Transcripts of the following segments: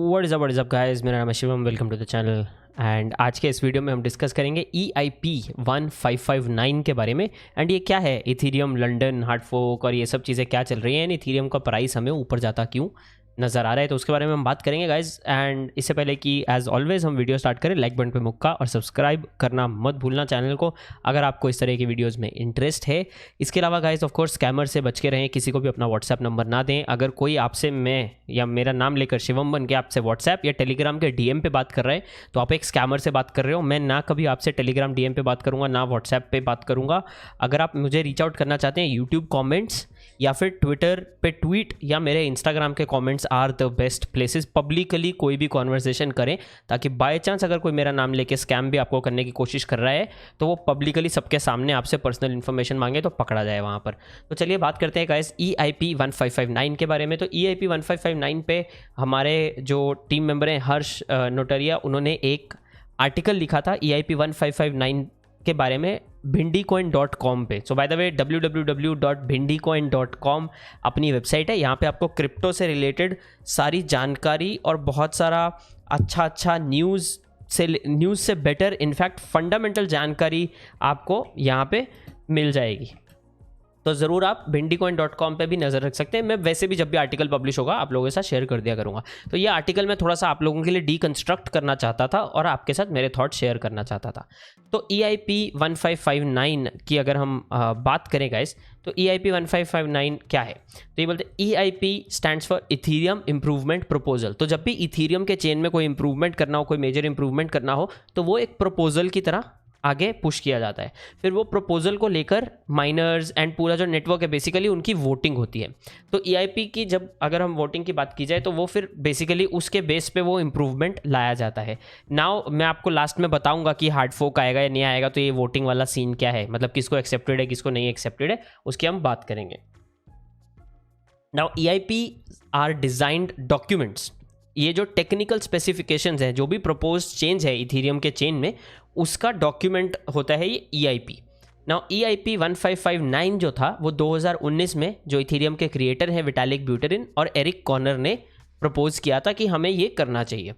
What is up guys, मेरा नाम है Shivam. Welcome to the channel. And आज के इस वीडियो में हम डिस्कस करेंगे EIP 1559 के बारे में। एंड ये क्या है, इथीरियम, लंदन, हार्ड फोक और ये सब चीज़ें क्या चल रही हैं, एंड इथीरियम का प्राइस हमें ऊपर जाता क्यों नज़र आ रहा है, तो उसके बारे में हम बात करेंगे गाइज। एंड इससे पहले कि एज ऑलवेज हम वीडियो स्टार्ट करें, लाइक बटन पे मुक्का और सब्सक्राइब करना मत भूलना चैनल को, अगर आपको इस तरह की वीडियोस में इंटरेस्ट है। इसके अलावा गाइज ऑफ कोर्स स्कैमर से बच के रहें, किसी को भी अपना व्हाट्सएप नंबर ना दें। अगर कोई आपसे मैं या मेरा नाम लेकर शिवम बन के आपसे व्हाट्सएप या टेलीग्राम के DM पे बात कर रहे हैं, तो आप एक स्कैमर से बात कर रहे हो। मैं ना कभी आपसे टेलीग्राम DM पे बात करूँगा, ना व्हाट्सएप पे बात करूँगा। अगर आप मुझे रीच आउट करना चाहते हैं, यूट्यूब कॉमेंट्स या फिर ट्विटर पे ट्वीट या मेरे इंस्टाग्राम के comments are the best places. Publicly कोई भी कॉन्वर्सेशन करें, ताकि बाय चांस अगर कोई मेरा नाम लेके स्कैम भी आपको करने की कोशिश कर रहा है, तो वो पब्लिकली सबके सामने आपसे पर्सनल इन्फॉर्मेशन मांगे तो पकड़ा जाए वहाँ पर। तो चलिए बात करते हैं गाइस EIP 1559 के बारे में। तो EIP 1559 पे हमारे जो टीम मेंबर हैं हर्ष नोटरिया, उन्होंने एक आर्टिकल लिखा था EIP 1559 के बारे में भिंडीकॉइन.com पे। सो बाय द वे www.bhindicoin.com अपनी वेबसाइट है। यहाँ पे आपको क्रिप्टो से रिलेटेड सारी जानकारी और बहुत सारा अच्छा न्यूज़ से बेटर इनफैक्ट फंडामेंटल जानकारी आपको यहाँ पे मिल जाएगी। तो ज़रूर आप भिंडीकॉइन.com पे भी नज़र रख सकते हैं। मैं वैसे भी जब भी आर्टिकल पब्लिश होगा आप लोगों के साथ शेयर कर दिया करूँगा। तो ये आर्टिकल मैं थोड़ा सा आप लोगों के लिए डीकंस्ट्रक्ट करना चाहता था और आपके साथ मेरे थॉट शेयर करना चाहता था। तो EIP 1559 की अगर हम बात करें गाइस, तो EIP 1559 क्या है, तो ये बोलते हैं EIP stands for Ethereum improvement proposal. तो जब भी इथीरियम के चेन में कोई इंप्रूवमेंट करना हो, कोई मेजर इंप्रूवमेंट करना हो, तो वो एक प्रपोजल की तरह आगे पुश किया जाता है। फिर वो प्रपोजल को लेकर माइनर्स एंड पूरा जो नेटवर्क है बेसिकली उनकी वोटिंग होती है। तो EIP की जब अगर हम वोटिंग की बात की जाए, तो वो फिर बेसिकली उसके बेस पे वो इम्प्रूवमेंट लाया जाता है। नाउ मैं आपको लास्ट में बताऊंगा कि हार्ड फोक आएगा या नहीं आएगा, तो ये वोटिंग वाला सीन क्या है, मतलब किसको एक्सेप्टेड है किसको नहीं एक्सेप्टेड है, उसकी हम बात करेंगे। Now EIP are designed documents. ये जो टेक्निकल स्पेसिफिकेशंस हैं, जो भी प्रपोज चेंज है इथीरियम के चेन में, उसका डॉक्यूमेंट होता है ये EIP। नाउ EIP 1559 जो था वो 2019 में जो इथीरियम के क्रिएटर हैं विटालिक ब्यूटेरिन और एरिक कॉर्नर ने प्रपोज किया था कि हमें ये करना चाहिए।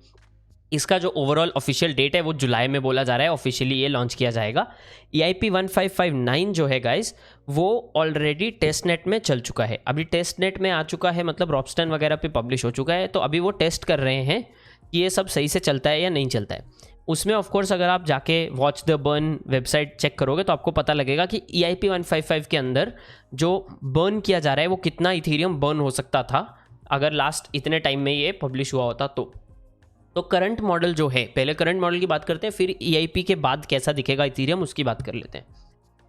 इसका जो ओवरऑल ऑफिशियल डेट है वो जुलाई में बोला जा रहा है, ऑफिशियली ये लॉन्च किया जाएगा। EIP 1559 जो है गाइस, वो ऑलरेडी टेस्ट नेट में चल चुका है। अभी टेस्ट नेट में आ चुका है, मतलब रॉबस्टन वगैरह पे पब्लिश हो चुका है। तो अभी वो टेस्ट कर रहे हैं कि ये सब सही से चलता है या नहीं चलता है। उसमें ऑफकोर्स अगर आप जाके watch the burn website check करोगे तो आपको पता लगेगा कि EIP 155 के अंदर जो बर्न किया जा रहा है वो कितना इथीरियम बर्न हो सकता था अगर लास्ट इतने टाइम में ये पब्लिश हुआ होता। तो करंट मॉडल जो है, पहले करंट मॉडल की बात करते हैं, फिर EIP के बाद कैसा दिखेगा इथीरियम उसकी बात कर लेते हैं।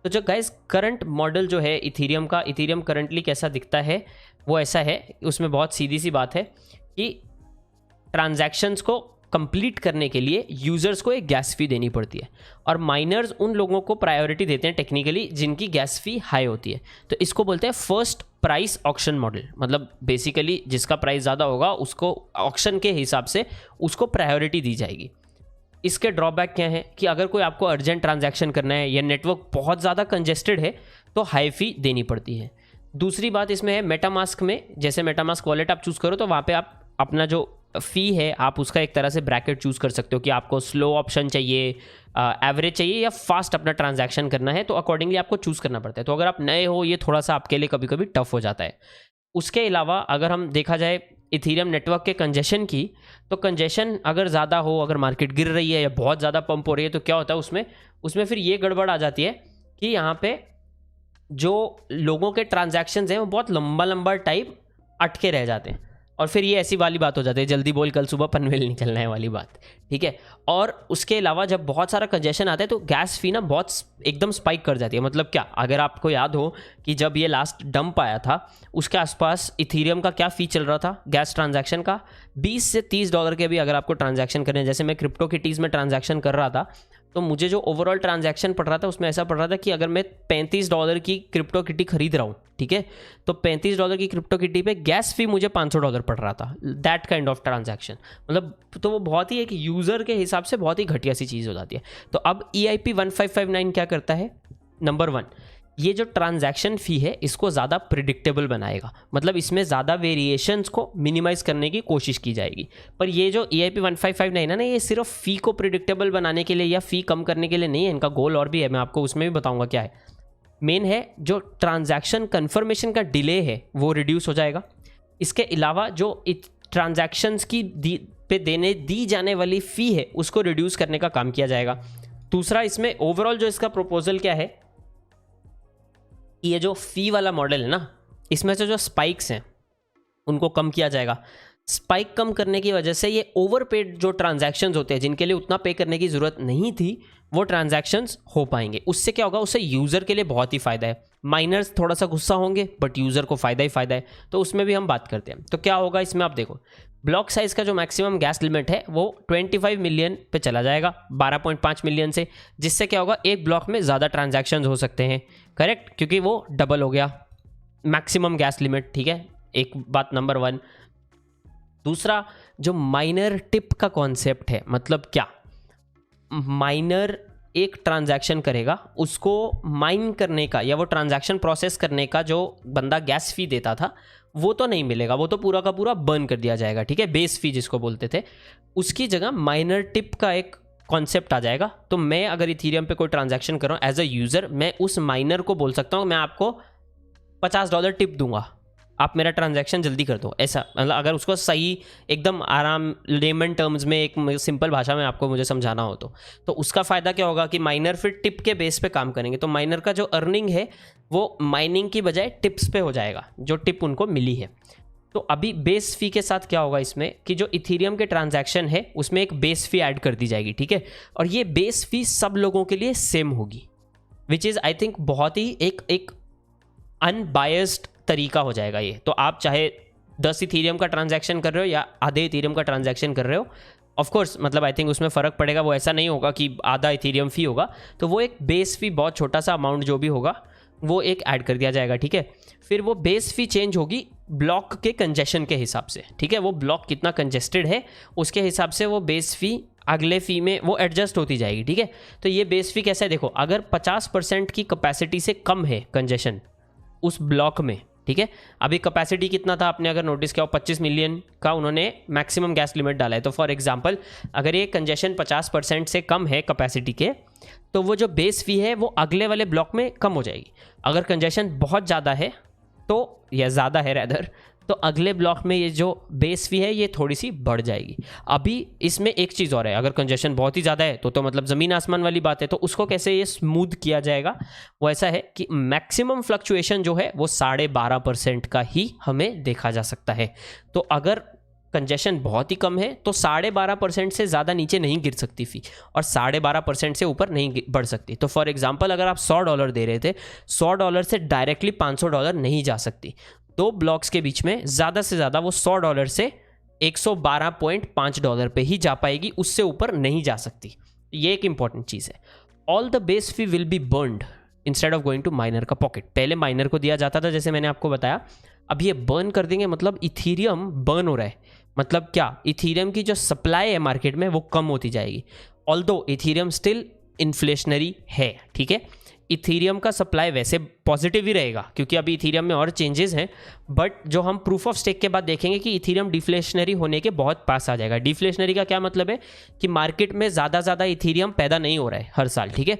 तो जो गाइस करंट मॉडल जो है इथीरियम का, इथीरियम करंटली कैसा दिखता है वो ऐसा है, उसमें बहुत सीधी सी बात है कि ट्रांजैक्शंस को कंप्लीट करने के लिए यूज़र्स को एक गैस फी देनी पड़ती है, और माइनर्स उन लोगों को प्रायोरिटी देते हैं टेक्निकली जिनकी गैस फी हाई होती है। तो इसको बोलते हैं फर्स्ट प्राइस ऑक्शन मॉडल। मतलब बेसिकली जिसका प्राइस ज़्यादा होगा उसको ऑक्शन के हिसाब से उसको प्रायोरिटी दी जाएगी। इसके ड्रॉबैक क्या है कि अगर कोई आपको अर्जेंट ट्रांजैक्शन करना है या नेटवर्क बहुत ज़्यादा कंजेस्टेड है तो हाई फी देनी पड़ती है। दूसरी बात इसमें है मेटामास्क में, जैसे मेटामास्क वॉलेट आप चूज़ करो तो वहाँ पे आप अपना जो फ़ी है आप उसका एक तरह से ब्रैकेट चूज़ कर सकते हो कि आपको स्लो ऑप्शन चाहिए, एवरेज चाहिए या फास्ट अपना ट्रांजैक्शन करना है, तो अकॉर्डिंगली आपको चूज़ करना पड़ता है। तो अगर आप नए हो ये थोड़ा सा आपके लिए कभी कभी टफ हो जाता है। उसके अलावा अगर हम देखा जाए इथीरियम नेटवर्क के कंजेशन की, तो कंजेशन अगर ज़्यादा हो, अगर मार्केट गिर रही है या बहुत ज़्यादा पंप हो रही है, तो क्या होता है उसमें फिर ये गड़बड़ आ जाती है कि यहाँ पे जो लोगों के ट्रांजैक्शंस हैं वो बहुत लंबा टाइप अटके रह जाते हैं, और फिर ये ऐसी वाली बात हो जाती है, जल्दी बोल कल सुबह पनवेल निकलना है वाली बात, ठीक है। और उसके अलावा जब बहुत सारा कंजेशन आता है तो गैस फी ना बहुत एकदम स्पाइक कर जाती है। मतलब क्या, अगर आपको याद हो कि जब ये लास्ट डंप आया था उसके आसपास इथीरियम का क्या फी चल रहा था गैस ट्रांजैक्शन का, $20 से $30 के भी अगर आपको ट्रांजैक्शन करने, जैसे मैं क्रिप्टो किटीज़ में ट्रांजैक्शन कर रहा था तो मुझे जो ओवरऑल ट्रांजैक्शन पड़ रहा था उसमें ऐसा पड़ रहा था कि अगर मैं $35 की क्रिप्टो किटी खरीद रहा हूँ, ठीक है, तो $35 की क्रिप्टो किटी पे गैस फी मुझे $500 पड़ रहा था। दैट काइंड ऑफ ट्रांजैक्शन, मतलब तो वो बहुत ही एक यूज़र के हिसाब से बहुत ही घटिया सी चीज़ हो जाती है। तो अब EIP 1559 क्या करता है, नंबर 1 ये जो ट्रांजैक्शन फ़ी है इसको ज़्यादा प्रिडिक्टेबल बनाएगा, मतलब इसमें ज़्यादा वेरिएशंस को मिनिमाइज करने की कोशिश की जाएगी। पर ये जो EIP 1559 है ना, ये सिर्फ फ़ी को प्रिडिक्टेबल बनाने के लिए या फ़ी कम करने के लिए नहीं है, इनका गोल और भी है, मैं आपको उसमें भी बताऊंगा क्या है। मेन है जो ट्रांजैक्शन कन्फर्मेशन का डिले है वो रिड्यूस हो जाएगा। इसके अलावा जो ट्रांजैक्शंस की दी जाने वाली फ़ी है उसको रिड्यूस करने का काम किया जाएगा। दूसरा, इसमें ओवरऑल जो इसका प्रपोजल क्या है, ये जो फ़ी वाला मॉडल है ना, इसमें से जो स्पाइक्स हैं उनको कम किया जाएगा। स्पाइक कम करने की वजह से ये ओवरपेड जो ट्रांजैक्शंस होते हैं जिनके लिए उतना पे करने की ज़रूरत नहीं थी, वो ट्रांजैक्शंस हो पाएंगे। उससे क्या होगा, उससे यूज़र के लिए बहुत ही फ़ायदा है। माइनर्स थोड़ा सा गुस्सा होंगे बट यूज़र को फ़ायदा ही फ़ायदा है, तो उसमें भी हम बात करते हैं। तो क्या होगा इसमें, आप देखो, ब्लॉक साइज़ का जो मैक्सिमम गैस लिमिट है वो 25 मिलियन पे चला जाएगा 12.5 मिलियन से, जिससे क्या होगा, एक ब्लॉक में ज़्यादा ट्रांजैक्शंस हो सकते हैं। करेक्ट, क्योंकि वो डबल हो गया मैक्सिमम गैस लिमिट। ठीक है, एक बात नंबर 1। दूसरा, जो माइनर टिप का कॉन्सेप्ट है, मतलब क्या, माइनर एक ट्रांजैक्शन करेगा, उसको माइन करने का या वो ट्रांजैक्शन प्रोसेस करने का जो बंदा गैस फी देता था वो तो नहीं मिलेगा, वो तो पूरा का पूरा बर्न कर दिया जाएगा। ठीक है, बेस फी जिसको बोलते थे, उसकी जगह माइनर टिप का एक कॉन्सेप्ट आ जाएगा। तो मैं अगर इथीरियम पे कोई ट्रांजैक्शन कर रहा हूँ एज अ यूज़र, मैं उस माइनर को बोल सकता हूँ मैं आपको $50 टिप दूंगा, आप मेरा ट्रांजैक्शन जल्दी कर दो, ऐसा। मतलब अगर उसको सही एकदम आराम लेमन टर्म्स में एक सिंपल भाषा में आपको मुझे समझाना हो तो उसका फ़ायदा क्या होगा कि माइनर फिर टिप के बेस पे काम करेंगे, तो माइनर का जो अर्निंग है वो माइनिंग की बजाय टिप्स पे हो जाएगा, जो टिप उनको मिली है। तो अभी बेस फ़ी के साथ क्या होगा इसमें कि जो इथीरियम के ट्रांजैक्शन है उसमें एक बेस फ़ी ऐड कर दी जाएगी। ठीक है, और ये बेस फ़ी सब लोगों के लिए सेम होगी, विच इज़ आई थिंक बहुत ही एक अनबायस्ड तरीका हो जाएगा ये। तो आप चाहे 10 इथीरियम का ट्रांजैक्शन कर रहे हो या आधे इथीरियम का ट्रांजैक्शन कर रहे हो, ऑफ कोर्स मतलब आई थिंक उसमें फ़र्क पड़ेगा। वो ऐसा नहीं होगा कि आधा इथीरियम फ़ी होगा, तो वो एक बेस फ़ी बहुत छोटा सा अमाउंट जो भी होगा वो एक ऐड कर दिया जाएगा। ठीक है, फिर वो बेस फ़ी चेंज होगी ब्लॉक के कंजेशन के हिसाब से। ठीक है, वो ब्लॉक कितना कंजेस्टेड है उसके हिसाब से वो बेस फ़ी अगले फ़ी में वो एडजस्ट होती जाएगी। ठीक है, तो ये बेस फ़ी कैसे है, देखो, अगर 50% की कैपेसिटी से कम है कंजेशन उस ब्लॉक में, ठीक है, अभी कैपेसिटी कितना था आपने अगर नोटिस किया हो, 25 मिलियन का उन्होंने मैक्सिमम गैस लिमिट डाला है। तो फॉर एग्जांपल अगर ये कंजेशन 50% से कम है कैपेसिटी के, तो वो जो बेस फी है वो अगले वाले ब्लॉक में कम हो जाएगी। अगर कंजेशन बहुत ज़्यादा है तो, या ज़्यादा है रैदर, तो अगले ब्लॉक में ये जो बेस फी है ये थोड़ी सी बढ़ जाएगी। अभी इसमें एक चीज़ और है, अगर कंजेशन बहुत ही ज़्यादा है तो मतलब ज़मीन आसमान वाली बात है। तो उसको कैसे ये स्मूथ किया जाएगा, वो ऐसा है कि मैक्सिमम फ्लक्चुएशन जो है वो 12.5% का ही हमें देखा जा सकता है। तो अगर कंजेशन बहुत ही कम है तो 12.5% से ज़्यादा नीचे नहीं गिर सकती फ़ी, और 12.5% से ऊपर नहीं बढ़ सकती। तो फॉर एग्जांपल अगर आप $100 दे रहे थे, $100 से डायरेक्टली $500 नहीं जा सकती। दो ब्लॉक्स के बीच में ज़्यादा से ज़्यादा वो $100 से $112.5 पे ही जा पाएगी, उससे ऊपर नहीं जा सकती। ये एक इंपॉर्टेंट चीज़ है। All the base fee will be burned instead of going to miner का पॉकेट। पहले माइनर को दिया जाता था जैसे मैंने आपको बताया, अब ये बर्न कर देंगे, मतलब इथीरियम बर्न हो रहा है। मतलब क्या, इथीरियम की जो सप्लाई है मार्केट में वो कम होती जाएगी। ऑल्दो इथीरियम स्टिल इन्फ्लेशनरी है, ठीक है, इथीरियम का सप्लाई वैसे पॉजिटिव ही रहेगा क्योंकि अभी इथीरियम में और चेंजेस हैं, बट जो हम प्रूफ ऑफ स्टेक के बाद देखेंगे कि इथीरियम डिफ्लेशनरी होने के बहुत पास आ जाएगा। डिफ्लेशनरी का क्या मतलब है कि मार्केट में ज़्यादा इथीरियम पैदा नहीं हो रहा है हर साल, ठीक है,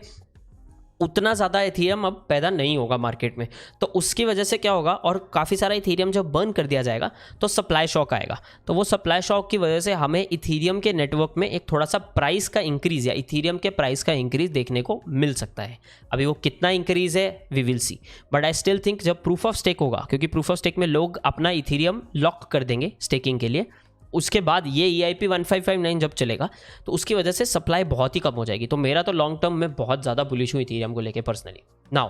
उतना ज़्यादा इथीरियम अब पैदा नहीं होगा मार्केट में। तो उसकी वजह से क्या होगा, और काफ़ी सारा इथीरियम जब बर्न कर दिया जाएगा तो सप्लाई शॉक आएगा। तो वो सप्लाई शॉक की वजह से हमें इथीरियम के नेटवर्क में एक थोड़ा सा प्राइस का इंक्रीज़ या इथीरियम के प्राइस का इंक्रीज़ देखने को मिल सकता है। अभी वो कितना इंक्रीज़ है we will see, but I still think जब प्रूफ ऑफ स्टेक होगा, क्योंकि प्रूफ ऑफ स्टेक में लोग अपना इथीरियम लॉक कर देंगे स्टेकिंग के लिए, उसके बाद ये EIP 1559 जब चलेगा तो उसकी वजह से सप्लाई बहुत ही कम हो जाएगी। तो मेरा तो लॉन्ग टर्म में बहुत ज़्यादा बुलिश हूँ इथीरियम को लेके personally. Now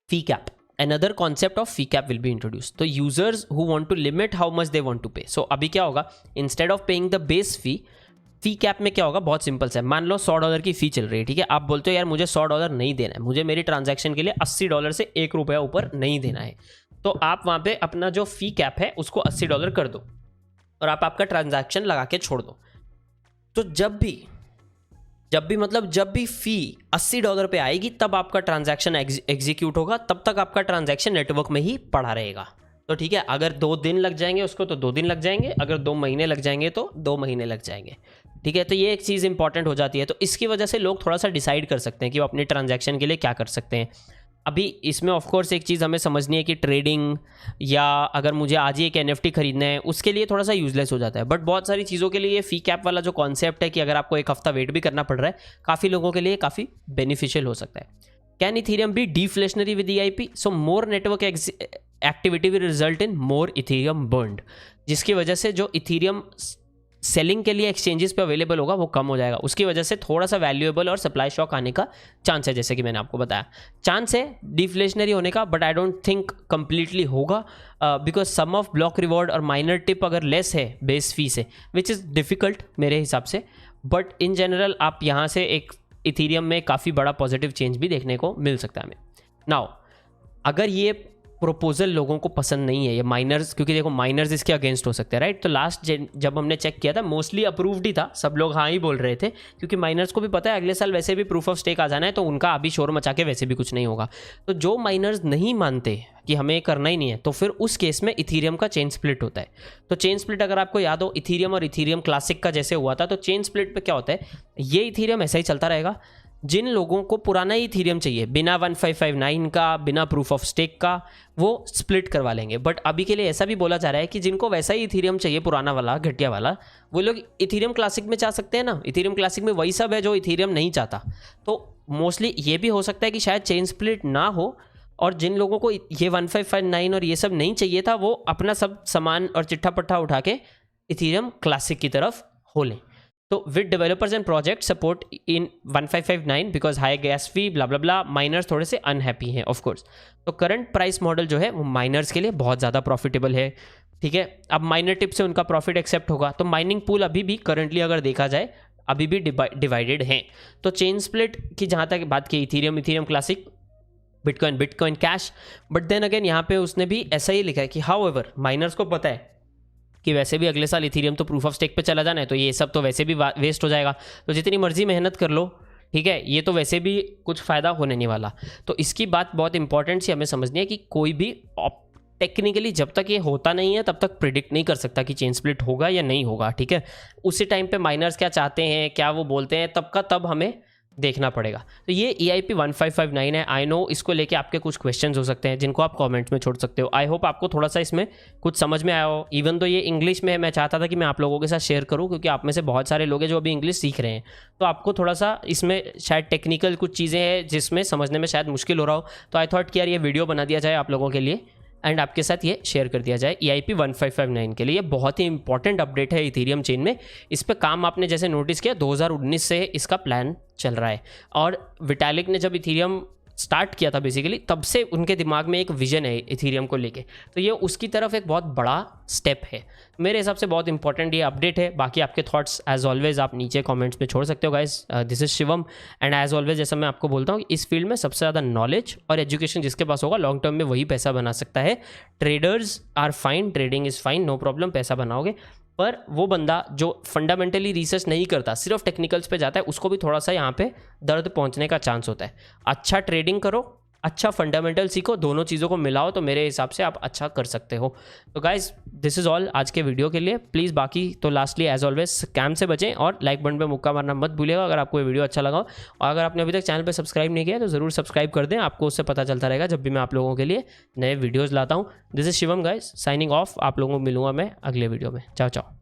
fee cap, another concept of fee cap will be introduced. तो users who want to limit how much they want to pay. So अभी क्या होगा, instead of paying the base fee, fee cap में क्या होगा, बहुत simple सा है। मान लो $100 की फ़ी चल रही है, ठीक है, आप बोलते हो यार मुझे $100 नहीं देना है, मुझे मेरी ट्रांजैक्शन के लिए $80 से ₹1 ऊपर नहीं देना है, तो आप वहाँ पे अपना जो फ़ी कैप है उसको $80 कर दो और आप आपका ट्रांजैक्शन लगा के छोड़ दो। तो जब भी जब भी फी $80 पे आएगी तब आपका ट्रांजैक्शन एग्जीक्यूट होगा, तब तक आपका ट्रांजैक्शन नेटवर्क में ही पड़ा रहेगा। तो ठीक है, अगर 2 दिन लग जाएंगे उसको तो 2 दिन लग जाएंगे, अगर 2 महीने लग जाएंगे तो 2 महीने लग जाएंगे। ठीक है, तो ये एक चीज़ इंपॉर्टेंट हो जाती है। तो इसकी वजह से लोग थोड़ा सा डिसाइड कर सकते हैं कि वो अपने ट्रांजैक्शन के लिए क्या कर सकते हैं। अभी इसमें ऑफ कोर्स एक चीज़ हमें समझनी है कि ट्रेडिंग या अगर मुझे आज ही एक NFT खरीदना है उसके लिए थोड़ा सा यूजलेस हो जाता है, बट बहुत सारी चीज़ों के लिए ये फी कैप वाला जो कॉन्सेप्ट है कि अगर आपको एक हफ्ता वेट भी करना पड़ रहा है, काफ़ी लोगों के लिए काफ़ी बेनिफिशियल हो सकता है। Can Ethereum be deflationary with EIP? So more network activity will result in more Ethereum burned, जिसकी वजह से जो इथीरियम सेलिंग के लिए एक्सचेंजेस पे अवेलेबल होगा वो कम हो जाएगा। उसकी वजह से थोड़ा सा वैल्यूएबल और सप्लाई शॉक आने का चांस है, जैसे कि मैंने आपको बताया। चांस है डिफ्लेशनरी होने का, but I don't think completely होगा, because sum of block reward और माइनर टिप अगर लेस है बेस फी से, विच इज़ डिफ़िकल्ट मेरे हिसाब से, बट इन जनरल आप यहाँ से एक इथीरियम में काफ़ी बड़ा पॉजिटिव चेंज भी देखने को मिल सकता है हमें। नाउ अगर ये प्रोपोजल लोगों को पसंद नहीं है, ये माइनर्स, क्योंकि देखो माइनर्स इसके अगेंस्ट हो सकते हैं, राइट। तो लास्ट जब हमने चेक किया था मोस्टली अप्रूव्ड ही था, सब लोग हाँ ही बोल रहे थे, क्योंकि माइनर्स को भी पता है अगले साल वैसे भी प्रूफ ऑफ स्टेक आ जाना है, तो उनका अभी शोर मचा के वैसे भी कुछ नहीं होगा। तो जो माइनर्स नहीं मानते कि हमें करना ही नहीं है, तो फिर उस केस में इथीरियम का चेन स्प्लिट होता है। तो चेन स्प्लिट अगर आपको याद हो इथीरियम और इथीरियम क्लासिक का जैसे हुआ था, तो चेन स्प्लिट पे क्या होता है, ये इथीरियम ऐसा ही चलता रहेगा। जिन लोगों को पुराना ही इथीरियम चाहिए बिना 1559 का, बिना प्रूफ ऑफ स्टेक का, वो स्प्लिट करवा लेंगे। बट अभी के लिए ऐसा भी बोला जा रहा है कि जिनको वैसा ही इथीरियम चाहिए पुराना वाला घटिया वाला, वो लोग इथीरियम क्लासिक में जा सकते हैं ना। इथीरियम क्लासिक में वही सब है जो इथीरियम नहीं चाहता। तो मोस्टली ये भी हो सकता है कि शायद चेन स्प्लिट ना हो, और जिन लोगों को ये 1559 और ये सब नहीं चाहिए था वो अपना सब सामान और चिट्ठा पट्ठा उठा के इथीरियम क्लासिक की तरफ हो लें। तो with developers and project support in 1559 because high gas fee blah blah blah, miners थोड़े से अनहैप्पी हैं ऑफ कोर्स। तो करंट प्राइस मॉडल जो है वो माइनर्स के लिए बहुत ज़्यादा प्रॉफिटेबल है। ठीक है, अब माइनर टिप से उनका प्रॉफिट एक्सेप्ट होगा। तो माइनिंग पूल अभी भी करंटली अगर देखा जाए अभी भी डिवाइडेड हैं। तो चेन स्प्लिट की जहाँ तक बात की, Ethereum classic, bitcoin cash, but then again यहाँ पे उसने भी ऐसा ही लिखा है कि हाउएवर माइनर्स को पता है कि वैसे भी अगले साल इथीरियम तो प्रूफ ऑफ स्टेक पे चला जाना है, तो ये सब तो वैसे भी वेस्ट हो जाएगा, तो जितनी मर्जी मेहनत कर लो, ठीक है, ये तो वैसे भी कुछ फ़ायदा होने नहीं वाला। तो इसकी बात बहुत इंपॉर्टेंट सी हमें समझनी है कि कोई भी टेक्निकली जब तक ये होता नहीं है तब तक प्रिडिक्ट नहीं कर सकता कि चेन स्प्लिट होगा या नहीं होगा। ठीक है, उसी टाइम पे माइनर्स क्या चाहते हैं, क्या वो बोलते हैं, तब का तब हमें देखना पड़ेगा। तो ये EIP 1559 है। आई नो इसको लेके आपके कुछ क्वेश्चंस हो सकते हैं जिनको आप कमेंट्स में छोड़ सकते हो। आई होप आपको थोड़ा सा इसमें कुछ समझ में आया हो। इवन तो ये इंग्लिश में है, मैं चाहता था कि मैं आप लोगों के साथ शेयर करूं क्योंकि आप में से बहुत सारे लोग हैं जो अभी इंग्लिश सीख रहे हैं, तो आपको थोड़ा सा इसमें शायद टेक्निकल कुछ चीज़ें हैं जिसमें समझने में शायद मुश्किल हो रहा हो। तो आई थॉट कि यार ये वीडियो बना दिया जाए आप लोगों के लिए एंड आपके साथ ये शेयर कर दिया जाए EIP 1559 के लिए। ये बहुत ही इंपॉर्टेंट अपडेट है इथीरियम चेन में। इस पर काम आपने जैसे नोटिस किया 2019 से इसका प्लान चल रहा है, और विटालिक ने जब इथीरियम स्टार्ट किया था बेसिकली तब से उनके दिमाग में एक विजन है इथीरियम को लेके, तो ये उसकी तरफ एक बहुत बड़ा स्टेप है। मेरे हिसाब से बहुत इंपॉर्टेंट ये अपडेट है। बाकी आपके थॉट्स एज ऑलवेज आप नीचे कमेंट्स में छोड़ सकते हो guys. This is Shivam and as always जैसा मैं आपको बोलता हूँ इस फील्ड में सबसे ज़्यादा नॉलेज और एजुकेशन जिसके पास होगा लॉन्ग टर्म में वही पैसा बना सकता है। Traders are fine, trading is fine, no problem, पैसा बनाओगे, पर वो बंदा जो फंडामेंटली रिसर्च नहीं करता सिर्फ टेक्निकल्स पे जाता है उसको भी थोड़ा सा यहाँ पे दर्द पहुँचने का चांस होता है। अच्छा ट्रेडिंग करो, अच्छा फंडामेंटल सीखो, दोनों चीज़ों को मिलाओ तो मेरे हिसाब से आप अच्छा कर सकते हो। तो गाइज दिस इज़ ऑल आज के वीडियो के लिए। प्लीज़ बाकी तो लास्टली एज ऑलवेज स्कैम से बचें और लाइक बटन पे मुक्का मारना मत भूलिएगा अगर आपको ये वीडियो अच्छा लगा हो। और अगर आपने अभी तक चैनल पे सब्सक्राइब नहीं किया तो ज़रूर सब्सक्राइब कर दें, आपको उससे पता चलता रहेगा जब भी मैं आप लोगों के लिए नए वीडियोज़ लाता हूँ। This is Shivam guys signing off. आप लोगों को मिलूंगा मैं अगले वीडियो में। चाओ चाओ।